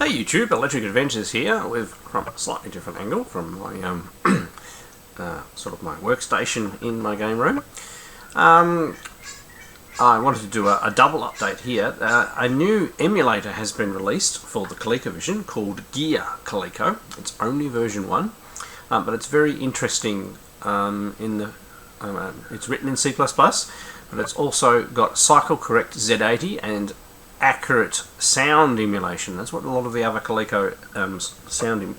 Hey YouTube, Electric Adventures here, from a slightly different angle from my sort of my workstation in my game room. I wanted to do a double update here. A new emulator has been released for the ColecoVision called GearColeco. It's only version 1, but it's very interesting. It's written in C++, but it's also got cycle correct Z80 and accurate sound emulation. That's what a lot of the other Coleco sound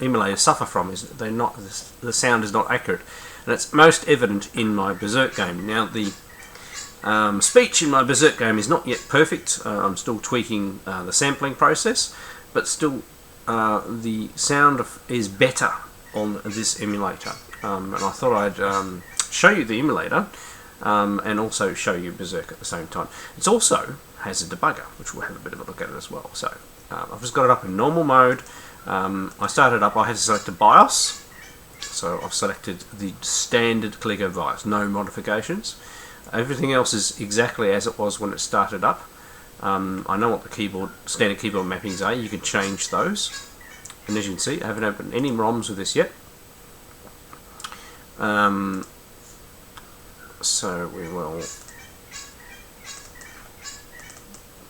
emulators suffer from, is that the sound is not accurate, and it's most evident in my Berzerk game. Now the speech in my Berzerk game is not yet perfect. I'm still tweaking the sampling process, but still the sound is better on this emulator, and I thought I'd show you the emulator and also show you Berzerk at the same time. It's also has a debugger, which we'll have a bit of a look at as well. So I've just got it up in normal mode. I started up, I had to select a BIOS, so I've selected the standard Coleco BIOS, no modifications. Everything else is exactly as it was when it started up. I know what the standard keyboard mappings are. You can change those, and as you can see, I haven't opened any ROMs with this yet. So we will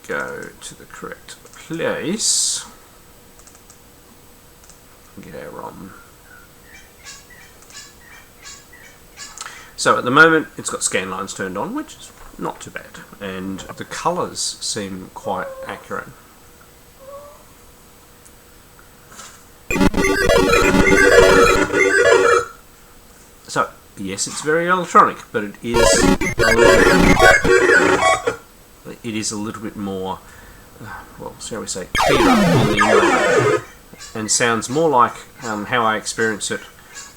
go to the correct place, get our ROM. So at the moment it's got scan lines turned on, which is not too bad, and the colours seem quite accurate. So yes, it's very electronic, but it is a little bit more, well, shall we say, clearer on the emulator, and sounds more like how I experience it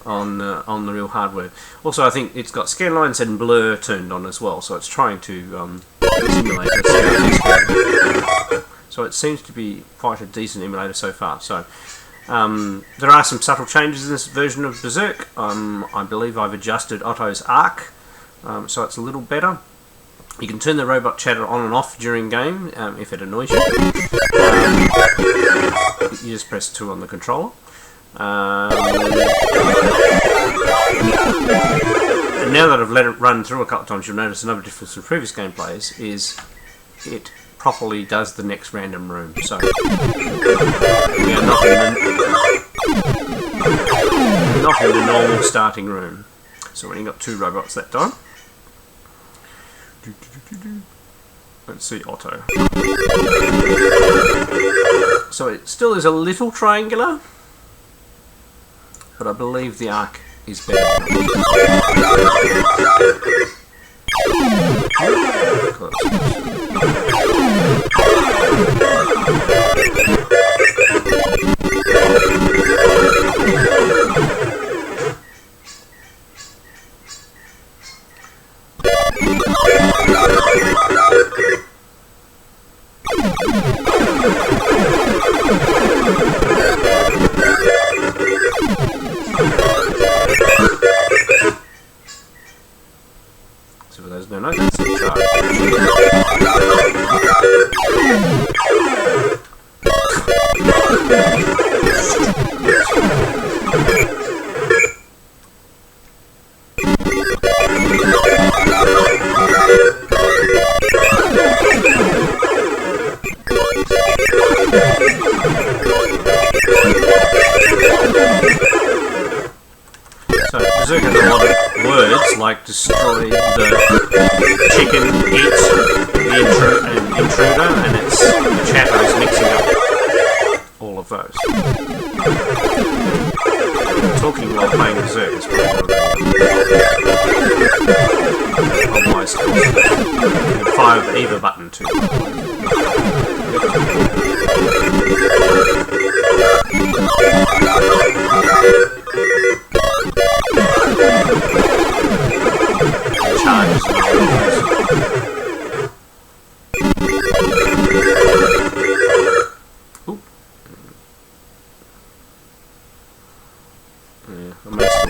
on the real hardware. Also, I think it's got scan lines and blur turned on as well, so it's trying to simulate a sound experience. So it seems to be quite a decent emulator so far. So there are some subtle changes in this version of Berzerk. I believe I've adjusted Otto's arc, so it's a little better. You can turn the robot chatter on and off during game if it annoys you. You just press 2 on the controller. And now that I've let it run through a couple of times, you'll notice another difference from previous gameplays is it properly does the next random room. So we are not in the normal starting room. So we only got 2 robots that time. Let's see Otto. So it still is a little triangular, but I believe the arc is better. So for those who don't know, that's the charge. So Berzerk has a lot of words like destroy the chicken, eat the intruder, and its chatter is mixing up all of those. Talking while playing Berzerk is probably one of the wise skills. You can fire the either button too. Charges and all Oop. Yeah, I messed it.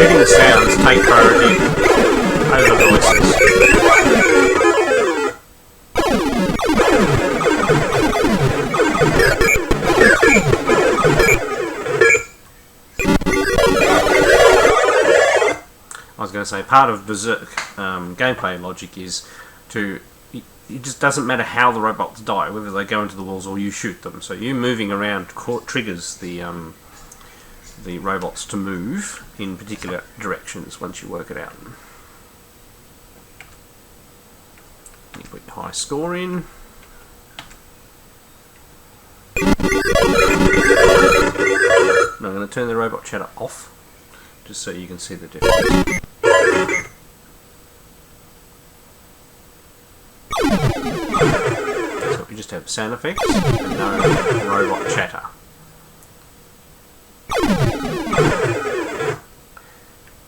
shooting sounds take priority over voices. I was going to say, part of Berzerk gameplay logic is to, it just doesn't matter how the robots die, whether they go into the walls or you shoot them. So you moving around triggers the robots to move in particular directions once you work it out. You put your high score in. Now I'm going to turn the robot chatter off, just so you can see the difference. So we just have sound effects and no robot chatter.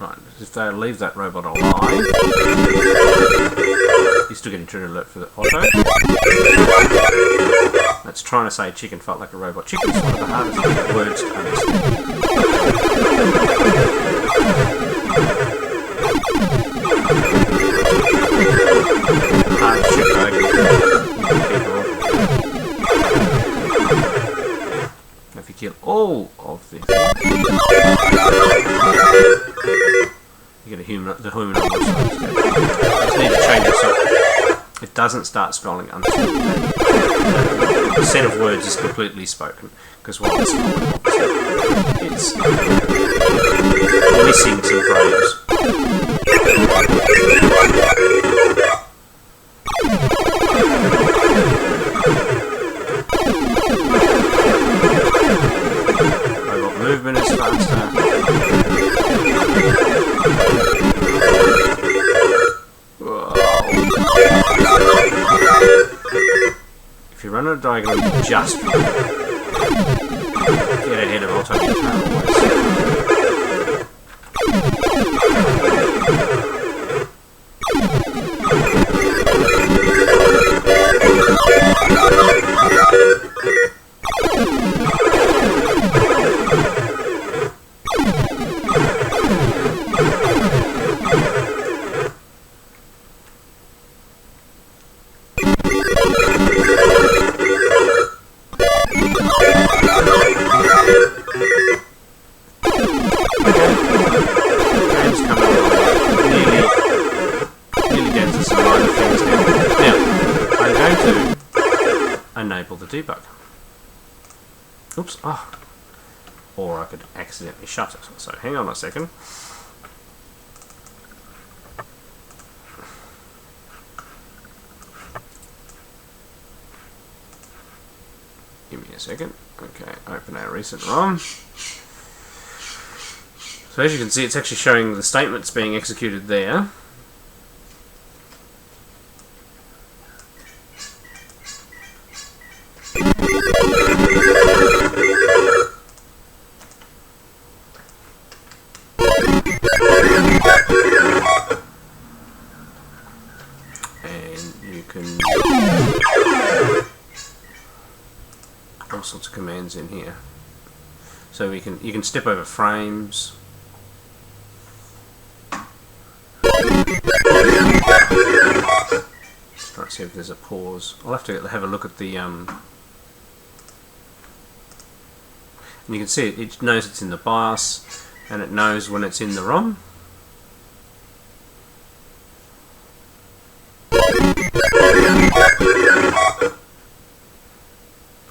Right, if they leave that robot alive, you're still getting trigger alert for the auto. That's trying to say chicken felt like a robot. Chicken's one of the hardest words to understand. Hard shit though. If you kill all of the things, you get a human, the humanoid voice. You just need to change it so it doesn't start scrolling until the set of words is completely spoken. Because while it's missing some phrases. Robot movement is faster. If you run a diagram just get ahead of auto guitar always. Enable the debug. Oops, or I could accidentally shut it. So hang on a second. Give me a second. Okay, open our recent ROM. So as you can see, it's actually showing the statements being executed there. All sorts of commands in here, so you can step over frames. Let's try to see if there's a pause. I'll have to have a look at the and you can see it knows it's in the BIOS and it knows when it's in the ROM.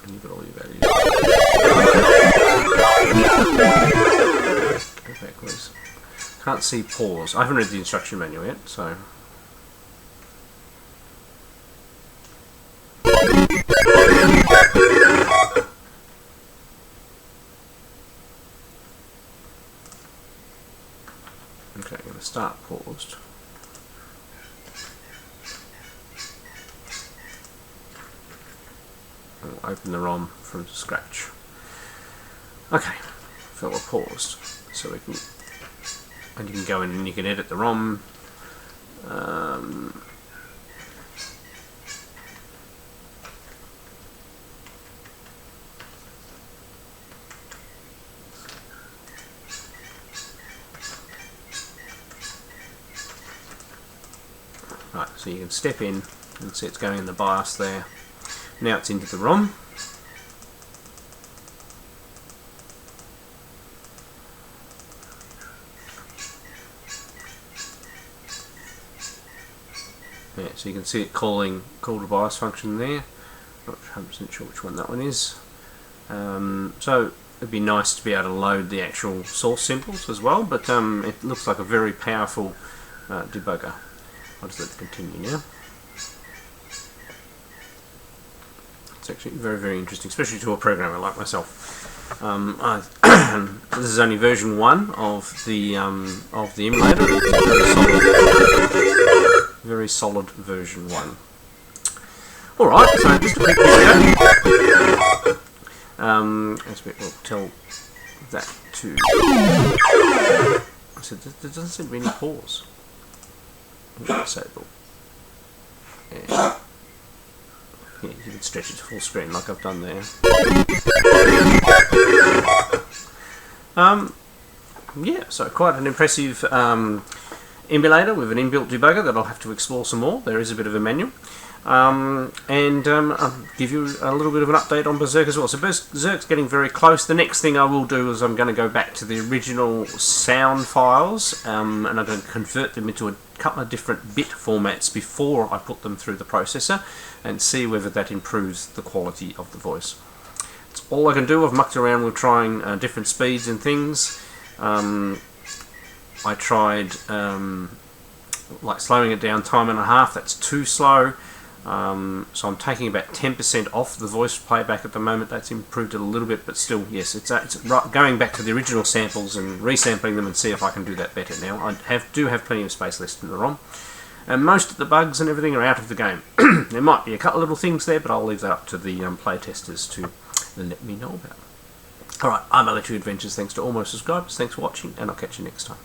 And you've got all your values. Go back, please. Can't see pause. I haven't read the instruction manual yet, so. Okay, I'm going to start paused. We'll open the ROM from scratch. Okay, so we're paused. So we can, and you can go in and you can edit the ROM. Right, so you can step in and see it's going in the BIOS there. Now it's into the ROM. Yeah, so you can see it call the BIOS function there. Not 100% sure which one that one is. So it'd be nice to be able to load the actual source samples as well, but it looks like a very powerful debugger. I'll just let it continue now. It's actually very, very interesting, especially to a programmer like myself. This is only version 1 of the emulator. It's very solid version 1. Alright, so just a quick video. As we'll tell that to... I said, there doesn't seem to be any pause. Disable. Yeah. Yeah, you can stretch it to full screen like I've done there. Yeah, so quite an impressive emulator with an inbuilt debugger that I'll have to explore some more. There is a bit of a manual. I'll give you a little bit of an update on Berzerk as well. So Berzerk's getting very close. The next thing I will do is I'm going to go back to the original sound files and I'm going to convert them into a couple of different bit formats before I put them through the processor and see whether that improves the quality of the voice. That's all I can do. I've mucked around with trying different speeds and things. I tried like slowing it down time and a half. That's too slow. So I'm taking about 10% off the voice playback at the moment. That's improved it a little bit, but still, yes, it's going back to the original samples and resampling them and see if I can do that better now. I do have plenty of space left in the ROM, and most of the bugs and everything are out of the game. There might be a couple of little things there, but I'll leave that up to the play testers to let me know about. Alright, I'm LA2 Adventures. Thanks to all my subscribers. Thanks for watching, and I'll catch you next time.